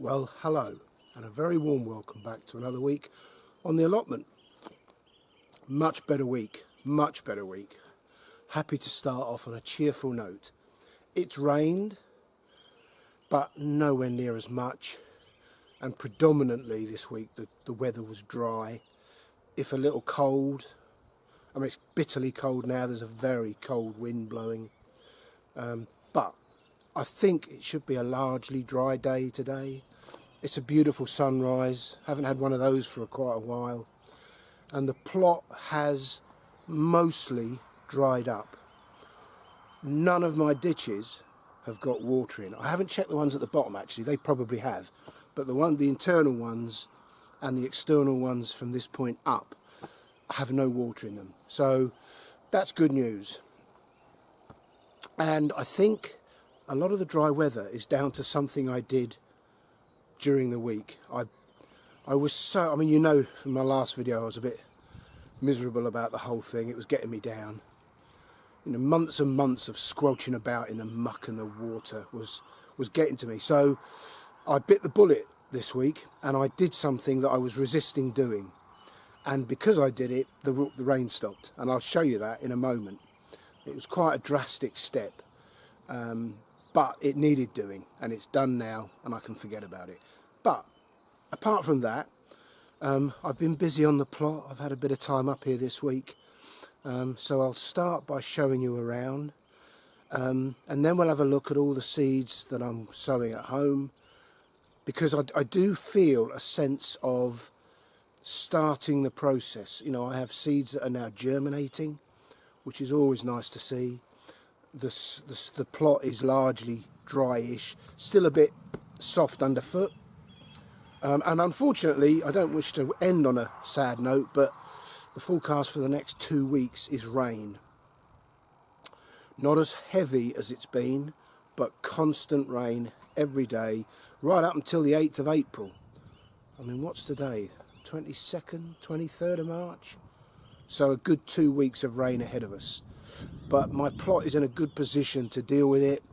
Well, hello, and a very warm welcome back to another week on the allotment. Much better week, much better week. Happy to start off on a cheerful note. It's rained, but nowhere near as much, and predominantly this week the weather was dry, if a little cold. I mean, it's bitterly cold now, there's a very cold wind blowing, but I think it should be a largely dry day today. It's a beautiful sunrise, haven't had one of those for quite a while, and the plot has mostly dried up. None of my ditches have got water in. I haven't checked the ones at the bottom actually, they probably have, but the internal ones and the external ones from this point up have no water in them, so that's good news. And I think a lot of the dry weather is down to something I did during the week. I was so, I mean, you know from my last video I was a bit miserable about the whole thing. It was getting me down. You know, months and months of squelching about in the muck and the water was getting to me. So I bit the bullet this week and I did something that I was resisting doing. And because I did it, the rain stopped. And I'll show you that in a moment. It was quite a drastic step. But it needed doing, and it's done now, and I can forget about it. But apart from that, I've been busy on the plot. I've had a bit of time up here this week, so I'll start by showing you around, and then we'll have a look at all the seeds that I'm sowing at home, because I do feel a sense of starting the process. You know, I have seeds that are now germinating, which is always nice to see. The plot is largely dryish, still a bit soft underfoot, and unfortunately I don't wish to end on a sad note, but the forecast for the next 2 weeks is rain. Not as heavy as it's been, but constant rain every day right up until the 8th of April. I mean, what's today, 22nd, 23rd of March? So a good 2 weeks of rain ahead of us. But my plot is in a good position to deal with it,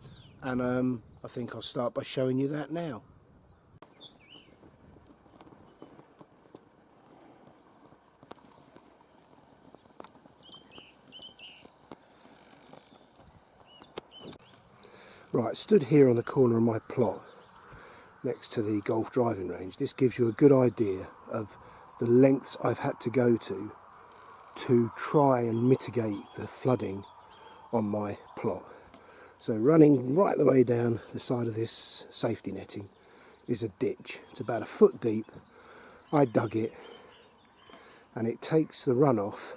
and I think I'll start by showing you that now. Right, stood here on the corner of my plot next to the golf driving range. This gives you a good idea of the lengths I've had to go to try and mitigate the flooding on my plot. So running right the way down the side of this safety netting is a ditch. It's about 1 foot deep. I dug it, and it takes the runoff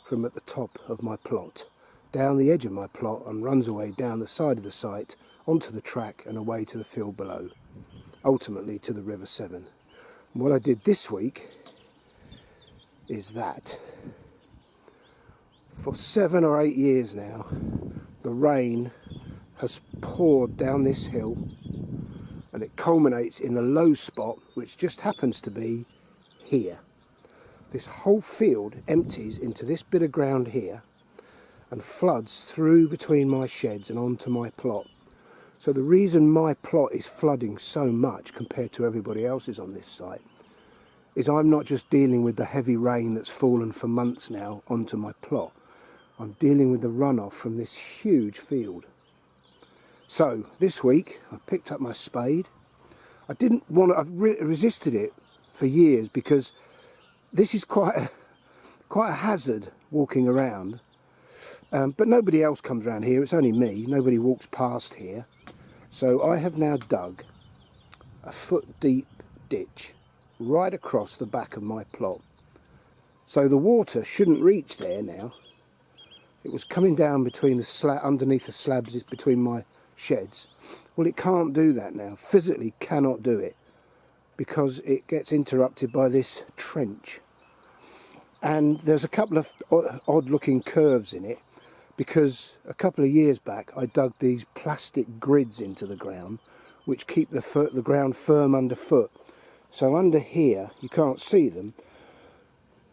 from at the top of my plot down the edge of my plot and runs away down the side of the site onto the track and away to the field below, ultimately to the River Severn. And what I did this week is that for 7 or 8 years now, the rain has poured down this hill, and it culminates in a low spot which just happens to be here. This whole field empties into this bit of ground here and floods through between my sheds and onto my plot. So the reason my plot is flooding so much compared to everybody else's on this site is I'm not just dealing with the heavy rain that's fallen for months now onto my plot. I'm dealing with the runoff from this huge field. So this week I picked up my spade. I didn't want to, I've resisted it for years because this is quite a hazard walking around. But nobody else comes around here, it's only me, nobody walks past here. So I have now dug a 1 foot deep ditch right across the back of my plot. So the water shouldn't reach there now. It was coming down between the underneath the slabs between my sheds. Well, it can't do that now, physically cannot do it, because it gets interrupted by this trench. And there's a couple of odd looking curves in it, because a couple of years back I dug these plastic grids into the ground which keep the ground firm underfoot. So under here, you can't see them,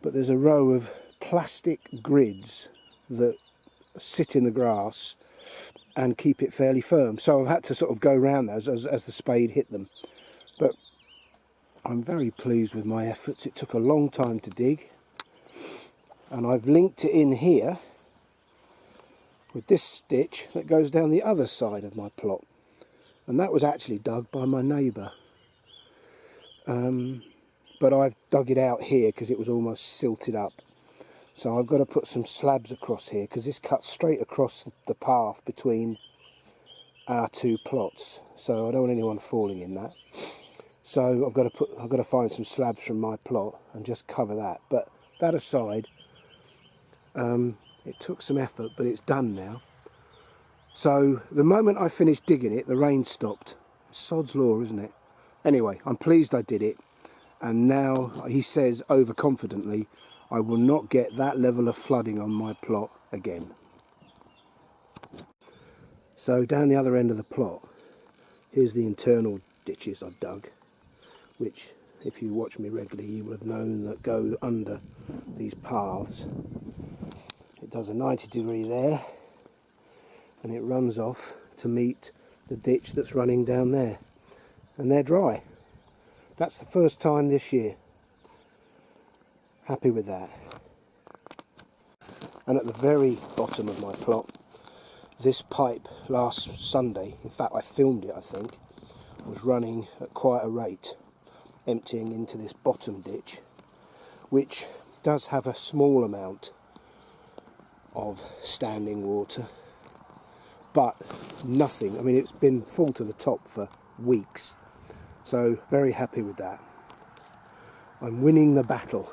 but there's a row of plastic grids that sit in the grass and keep it fairly firm. So I've had to sort of go around those as the spade hit them. But I'm very pleased with my efforts. It took a long time to dig, and I've linked it in here with this ditch that goes down the other side of my plot, and that was actually dug by my neighbour, but I've dug it out here because it was almost silted up. So I've got to put some slabs across here because this cuts straight across the path between our two plots, so I don't want anyone falling in that. So I've got to find some slabs from my plot and just cover that. But that aside, it took some effort, but it's done now. So the moment I finished digging it, the rain stopped. Sod's law, isn't it? Anyway, I'm pleased I did it, and now he says overconfidently I will not get that level of flooding on my plot again. So down the other end of the plot, here's the internal ditches I've dug, which, if you watch me regularly, you will have known that go under these paths. It does a 90-degree there, and it runs off to meet the ditch that's running down there, and they're dry. That's the first time this year. Happy with that. And at the very bottom of my plot, this pipe last Sunday, in fact I filmed it I think, was running at quite a rate, emptying into this bottom ditch, which does have a small amount of standing water, but nothing. I mean, it's been full to the top for weeks, so very happy with that. I'm winning the battle.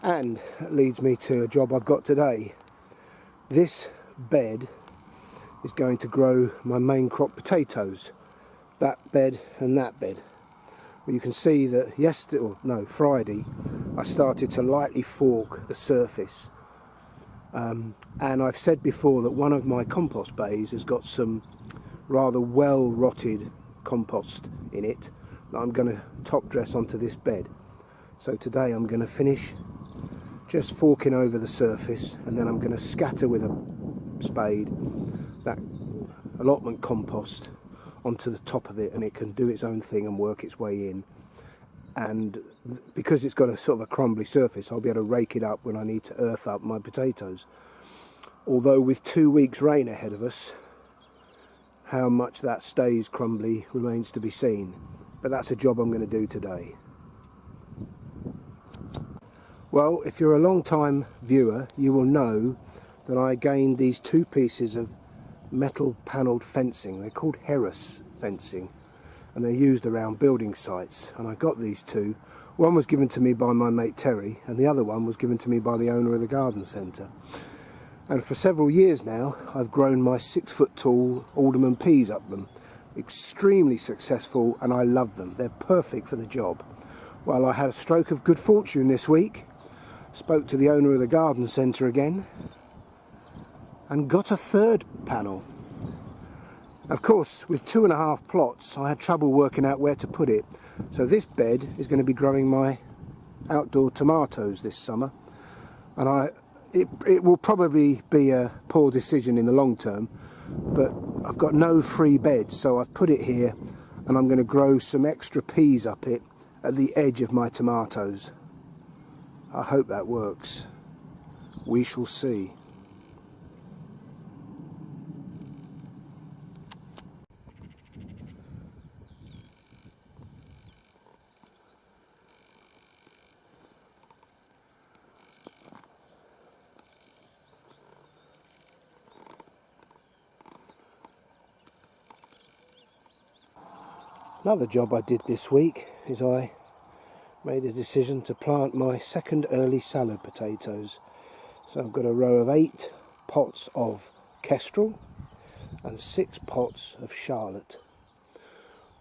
And that leads me to a job I've got today. This bed is going to grow my main crop potatoes, that bed and that bed. Well, you can see that Friday I started to lightly fork the surface, and I've said before that one of my compost bays has got some rather well rotted compost in it that I'm going to top dress onto this bed. So today I'm going to finish just forking over the surface, and then I'm going to scatter with a spade that allotment compost onto the top of it, and it can do its own thing and work its way in. And because it's got a sort of a crumbly surface, I'll be able to rake it up when I need to earth up my potatoes. Although with 2 weeks rain ahead of us, how much that stays crumbly remains to be seen. But that's a job I'm going to do today. Well, if you're a long time viewer, you will know that I gained these two pieces of metal panelled fencing. They're called Harris fencing, and they're used around building sites. And I got these two. One was given to me by my mate Terry, and the other one was given to me by the owner of the garden centre. And for several years now, I've grown my 6-foot tall alderman peas up them. Extremely successful, and I love them. They're perfect for the job. Well, I had a stroke of good fortune this week. Spoke to the owner of the garden centre again and got a third panel. Of course, with 2.5 plots, I had trouble working out where to put it. So this bed is going to be growing my outdoor tomatoes this summer, and it will probably be a poor decision in the long term, but I've got no free beds, so I've put it here, and I'm going to grow some extra peas up it at the edge of my tomatoes. I hope that works. We shall see. Another job I did this week is I made a decision to plant my second early salad potatoes. So I've got a row of 8 pots of kestrel and 6 pots of Charlotte.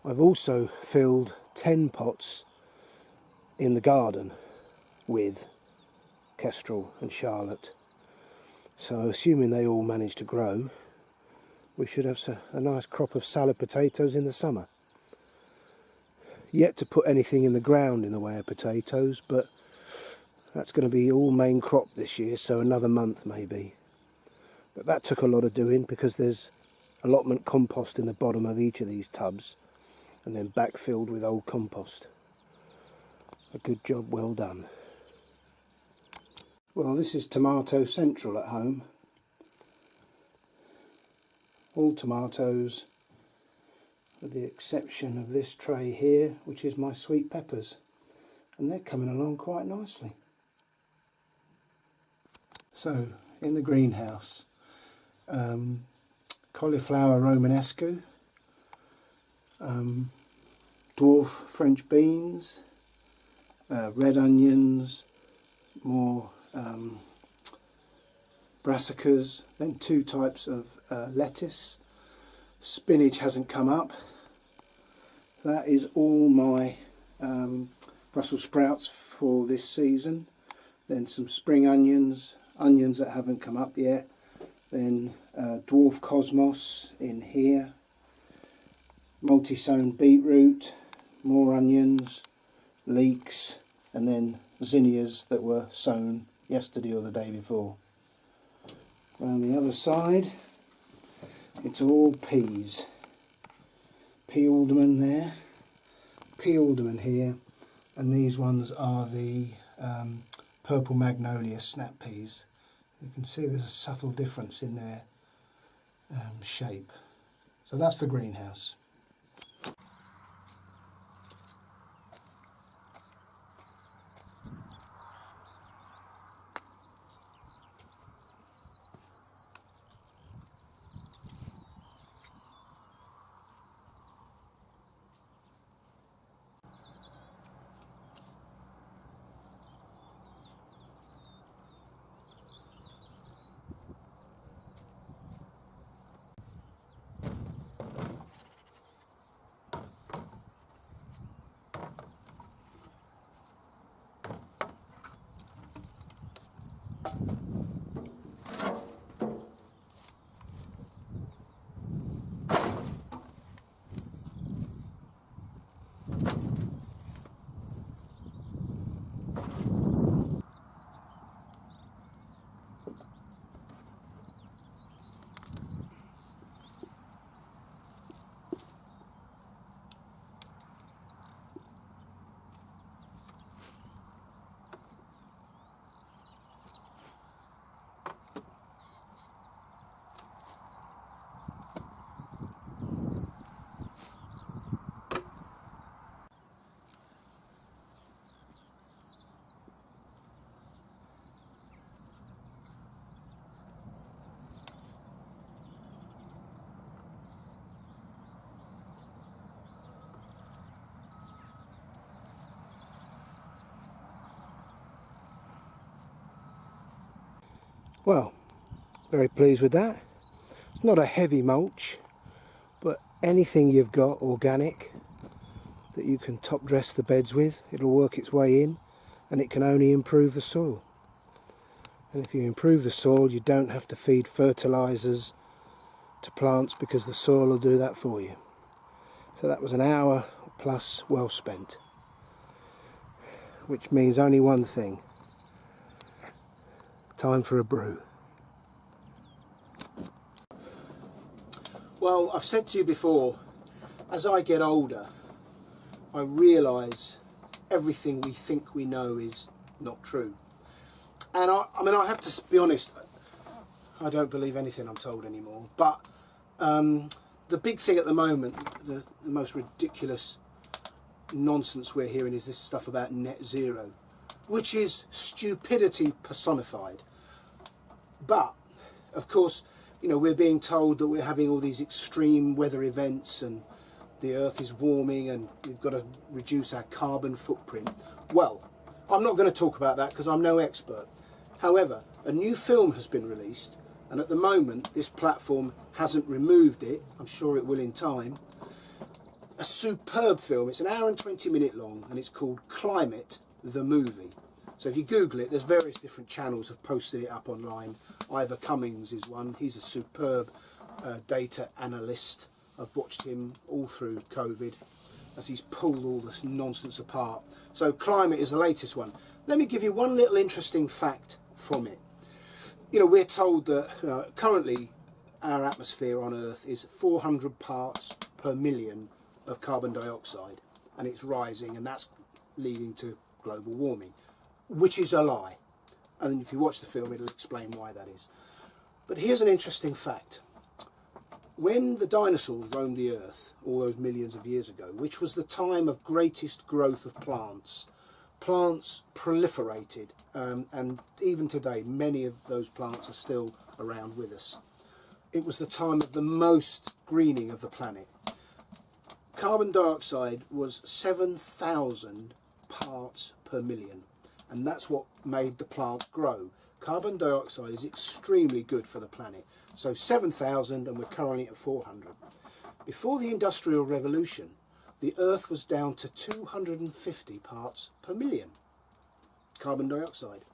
I've also filled 10 pots in the garden with kestrel and Charlotte. So assuming they all manage to grow, we should have a nice crop of salad potatoes in the summer. Yet to put anything in the ground in the way of potatoes, but that's going to be all main crop this year, so another month maybe. But that took a lot of doing because there's allotment compost in the bottom of each of these tubs, and then backfilled with old compost. A good job well done. Well, this is tomato central at home. All tomatoes, with the exception of this tray here, which is my sweet peppers, and they're coming along quite nicely. So in the greenhouse, cauliflower romanesco, dwarf French beans, red onions, more brassicas, then 2 types of lettuce. Spinach hasn't come up. That is all my Brussels sprouts for this season. Then some spring onions that haven't come up yet. Then dwarf cosmos in here. Multi-sown beetroot, more onions, leeks, and then zinnias that were sown yesterday or the day before. On the other side, it's all peas. Pea alderman there, pea alderman here, and these ones are the purple magnolia snap peas. You can see there's a subtle difference in their shape. So that's the greenhouse. Well, very pleased with that. It's not a heavy mulch, but anything you've got organic that you can top dress the beds with, it'll work its way in, and it can only improve the soil. And if you improve the soil, you don't have to feed fertilizers to plants because the soil will do that for you. So that was an hour plus well spent, which means only one thing: time for a brew. Well, I've said to you before, as I get older, I realise everything we think we know is not true. And I mean, I have to be honest, I don't believe anything I'm told anymore. But the big thing at the moment, the most ridiculous nonsense we're hearing is this stuff about net zero, which is stupidity personified. But of course, you know, we're being told that we're having all these extreme weather events and the earth is warming and we've got to reduce our carbon footprint. Well, I'm not going to talk about that because I'm no expert. However, a new film has been released, and at the moment this platform hasn't removed it. I'm sure it will in time. A superb film. It's an hour and 20-minute long, and it's called Climate, the Movie. So if you Google it, there's various different channels have posted it up online. Ivor Cummings is one. He's a superb data analyst. I've watched him all through COVID as he's pulled all this nonsense apart. So Climate is the latest one. Let me give you one little interesting fact from it. You know, we're told that currently our atmosphere on Earth is 400 parts per million of carbon dioxide, and it's rising, and that's leading to global warming, which is a lie. And if you watch the film, it'll explain why that is. But here's an interesting fact. When the dinosaurs roamed the earth all those millions of years ago, which was the time of greatest growth of plants, plants proliferated, and even today many of those plants are still around with us. It was the time of the most greening of the planet. Carbon dioxide was 7,000 parts per million, and that's what made the plant grow. Carbon dioxide is extremely good for the planet. So 7,000, and we're currently at 400. Before the Industrial Revolution, the Earth was down to 250 parts per million carbon dioxide.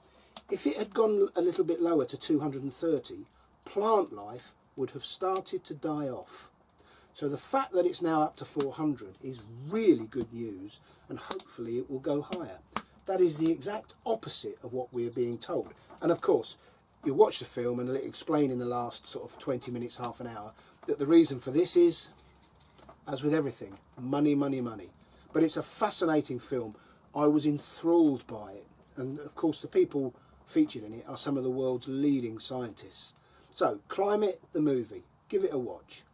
If it had gone a little bit lower to 230, plant life would have started to die off. So the fact that it's now up to 400 is really good news, and hopefully it will go higher. That is the exact opposite of what we're being told. And of course, you watch the film and it'll explain in the last sort of 20 minutes, half an hour, that the reason for this is, as with everything, money, money, money. But it's a fascinating film. I was enthralled by it. And of course, the people featured in it are some of the world's leading scientists. So, Climate, the movie. Give it a watch.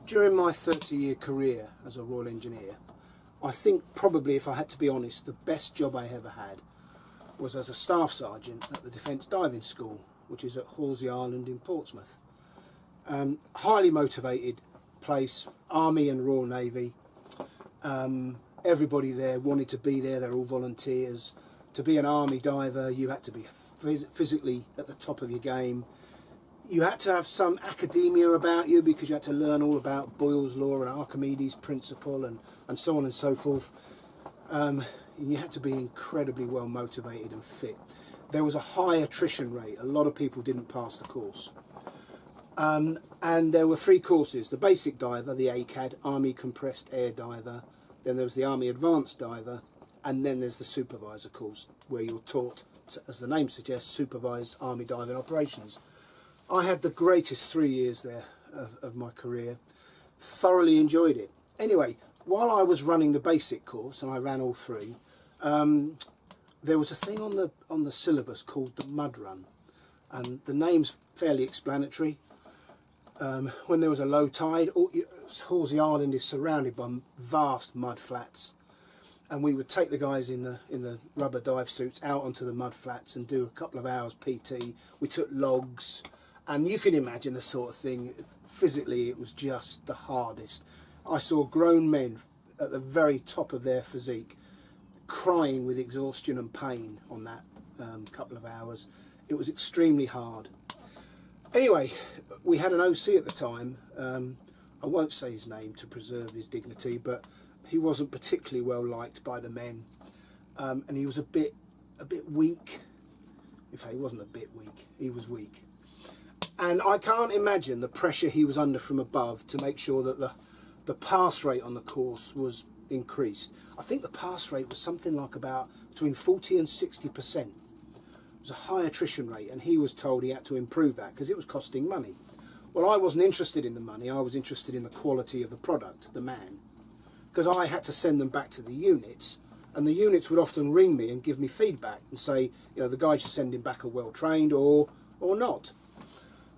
During my 30-year career as a Royal Engineer, I think probably, if I had to be honest, the best job I ever had was as a Staff Sergeant at the Defence Diving School, which is at Horsey Island in Portsmouth. Highly motivated place, Army and Royal Navy. Everybody there wanted to be there, they're all volunteers. To be an Army diver, you had to be physically at the top of your game. You had to have some academia about you because you had to learn all about Boyle's law and Archimedes' principle and so on and so forth. And you had to be incredibly well motivated and fit. There was a high attrition rate. A lot of people didn't pass the course. And there were 3 courses: the basic diver, the ACAD, Army Compressed Air Diver, then there was the Army Advanced Diver, and then there's the supervisor course, where you're taught to, as the name suggests, supervise Army diving operations. I had the greatest 3 years there of my career, thoroughly enjoyed it. Anyway, while I was running the basic course, and I ran all 3, there was a thing on the syllabus called the mud run, and the name's fairly explanatory. When there was a low tide, Horsey Island is surrounded by vast mud flats, and we would take the guys in the rubber dive suits out onto the mud flats and do a couple of hours PT. We took logs. And you can imagine the sort of thing. Physically, it was just the hardest. I saw grown men at the very top of their physique crying with exhaustion and pain on that couple of hours. It was extremely hard. Anyway, we had an OC at the time. I won't say his name to preserve his dignity, but he wasn't particularly well liked by the men, and he was a bit weak. In fact, he wasn't a bit weak. He was weak. And I can't imagine the pressure he was under from above to make sure that the pass rate on the course was increased. I think the pass rate was something like about between 40 and 60%. It was a high attrition rate, and he was told he had to improve that because it was costing money. Well, I wasn't interested in the money. I was interested in the quality of the product, the man, because I had to send them back to the units, and the units would often ring me and give me feedback and say, you know, the guys you're sending back are well trained or not.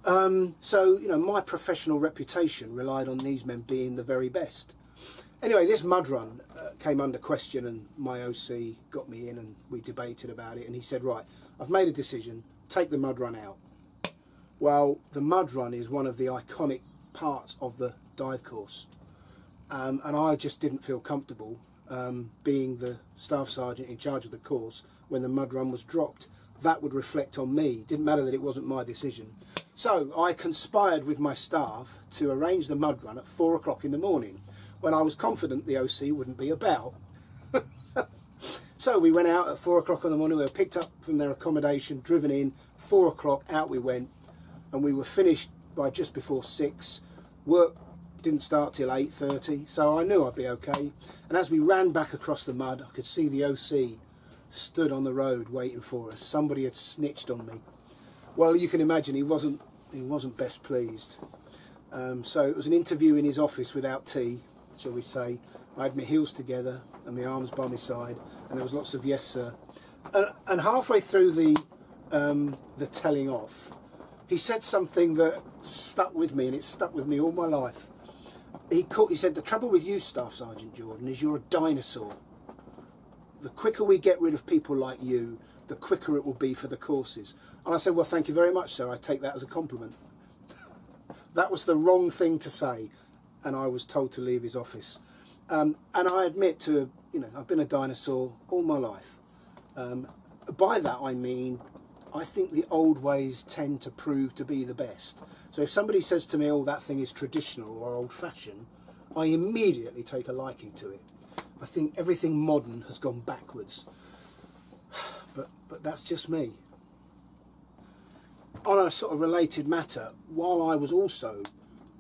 So, you know, my professional reputation relied on these men being the very best. Anyway, this mud run came under question, and my OC got me in and we debated about it, and he said, right, I've made a decision, take the mud run out. Well, the mud run is one of the iconic parts of the dive course, and I just didn't feel comfortable being the staff sergeant in charge of the course when the mud run was dropped. That would reflect on me. Didn't matter that it wasn't my decision. So I conspired with my staff to arrange the mud run at 4 o'clock in the morning, when I was confident the OC wouldn't be about. So we went out at 4 o'clock in the morning. We were picked up from their accommodation, driven in, 4 o'clock, out we went, and we were finished by just before 6. Work didn't start till 8:30, so I knew I'd be okay. And as we ran back across the mud, I could see the OC stood on the road waiting for us. Somebody had snitched on me. Well, you can imagine he wasn't best pleased. So it was an interview in his office without tea, shall we say. I had my heels together and my arms by my side, and there was lots of yes sir. And halfway through the telling off, he said something that stuck with me, and it's stuck with me all my life. He said, the trouble with you, Staff Sergeant Jordan, is you're a dinosaur. The quicker we get rid of people like you, the quicker it will be for the courses. And I said, well, thank you very much, sir. I take that as a compliment. That was the wrong thing to say, and I was told to leave his office. And I admit to, you know, I've been a dinosaur all my life. By that I mean, I think the old ways tend to prove to be the best. So if somebody says to me, oh, that thing is traditional or old-fashioned, I immediately take a liking to it. I think everything modern has gone backwards. But that's just me. On a sort of related matter, while I was also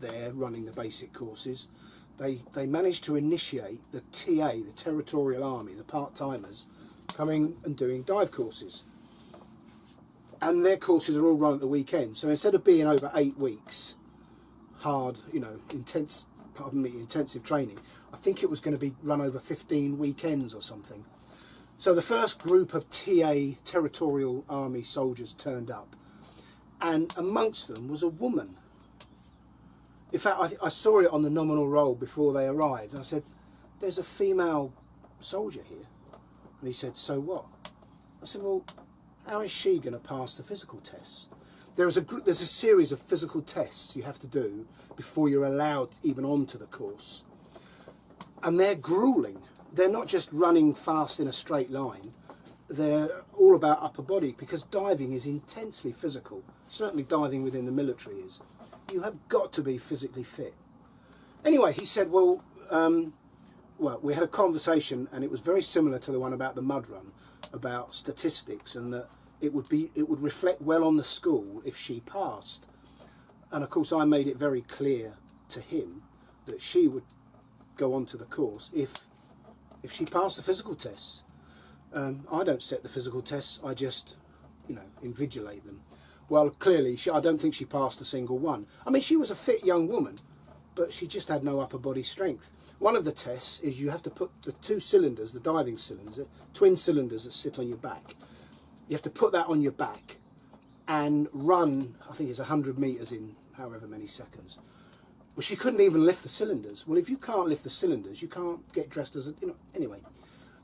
there running the basic courses, they managed to initiate the TA, the Territorial Army, the part-timers, coming and doing dive courses. And their courses are all run at the weekend. So instead of being over 8 weeks, hard, you know, intensive training, I think it was going to be run over 15 weekends or something. So the first group of TA, Territorial Army soldiers turned up, and amongst them was a woman. In fact, I saw it on the nominal roll before they arrived, and I said, there's a female soldier here. And he said, so what? I said, well, how is she going to pass the physical tests? There's a series of physical tests you have to do before you're allowed even onto the course. And they're gruelling. They're not just running fast in a straight line. They're all about upper body, because diving is intensely physical. Certainly diving within the military is. You have got to be physically fit. Anyway, he said, well, we had a conversation, and it was very similar to the one about the mud run, about statistics, and that it would reflect well on the school if she passed. And of course I made it very clear to him that she would go on to the course if she passed the physical tests. I don't set the physical tests, I just, you know, invigilate them. Well, clearly I don't think she passed a single one. I mean, she was a fit young woman, but she just had no upper body strength. One of the tests is you have to put the 2 cylinders, the diving cylinders, the twin cylinders that sit on your back. You have to put that on your back and run, I think it's 100 metres in however many seconds. Well, she couldn't even lift the cylinders. Well, if you can't lift the cylinders, you can't get dressed as a, you know, anyway.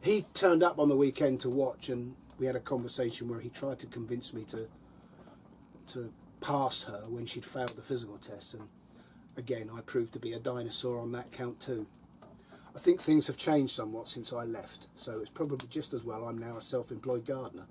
He turned up on the weekend to watch, and we had a conversation where he tried to convince me to pass her when she'd failed the physical test, and again I proved to be a dinosaur on that count too. I think things have changed somewhat since I left, so it's probably just as well I'm now a self-employed gardener.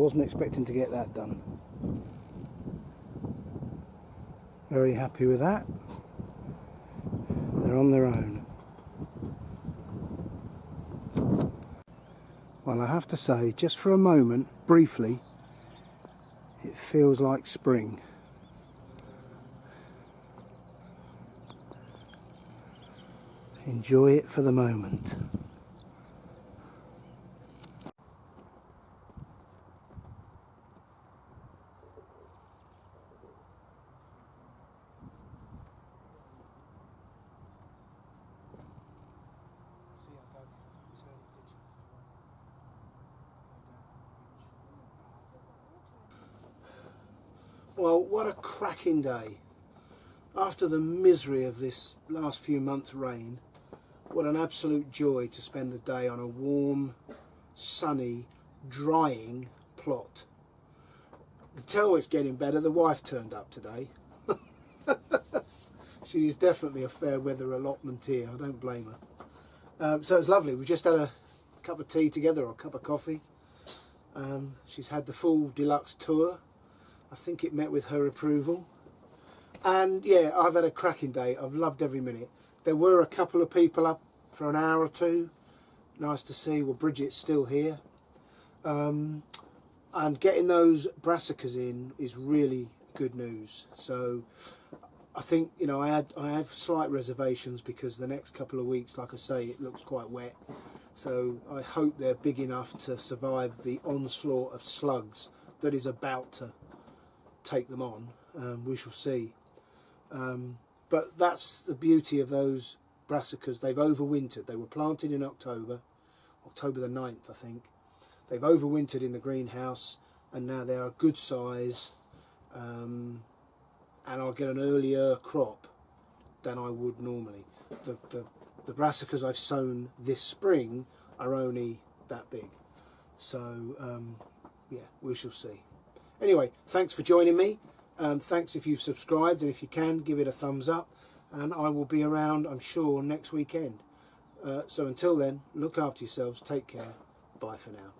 wasn't expecting to get that done. Very happy with that. They're on their own. Well, I have to say, just for a moment, briefly, it feels like spring. Enjoy it for the moment. Well, what a cracking day. After the misery of this last few months' rain, what an absolute joy to spend the day on a warm, sunny, drying plot. You can tell it's getting better. The wife turned up today. She is definitely a fair weather allotment here. I don't blame her. So it's lovely. We just had a cup of tea together, or a cup of coffee. She's had the full deluxe tour. I think it met with her approval. And yeah, I've had a cracking day. I've loved every minute. There were a couple of people up for an hour or two. Nice to see. Well, Bridget's still here. And getting those brassicas in is really good news. So I think, you know, I have slight reservations because the next couple of weeks, like I say, it looks quite wet. So I hope they're big enough to survive the onslaught of slugs that is about to take them on. We shall see. But that's the beauty of those brassicas. They've overwintered. They were planted in October the 9th, I think. They've overwintered in the greenhouse, and now they're a good size, and I'll get an earlier crop than I would normally. The brassicas I've sown this spring are only that big. So yeah, we shall see. Anyway, thanks for joining me. Thanks if you've subscribed, and if you can, give it a thumbs up, and I will be around, I'm sure, next weekend. So until then, look after yourselves, take care, bye for now.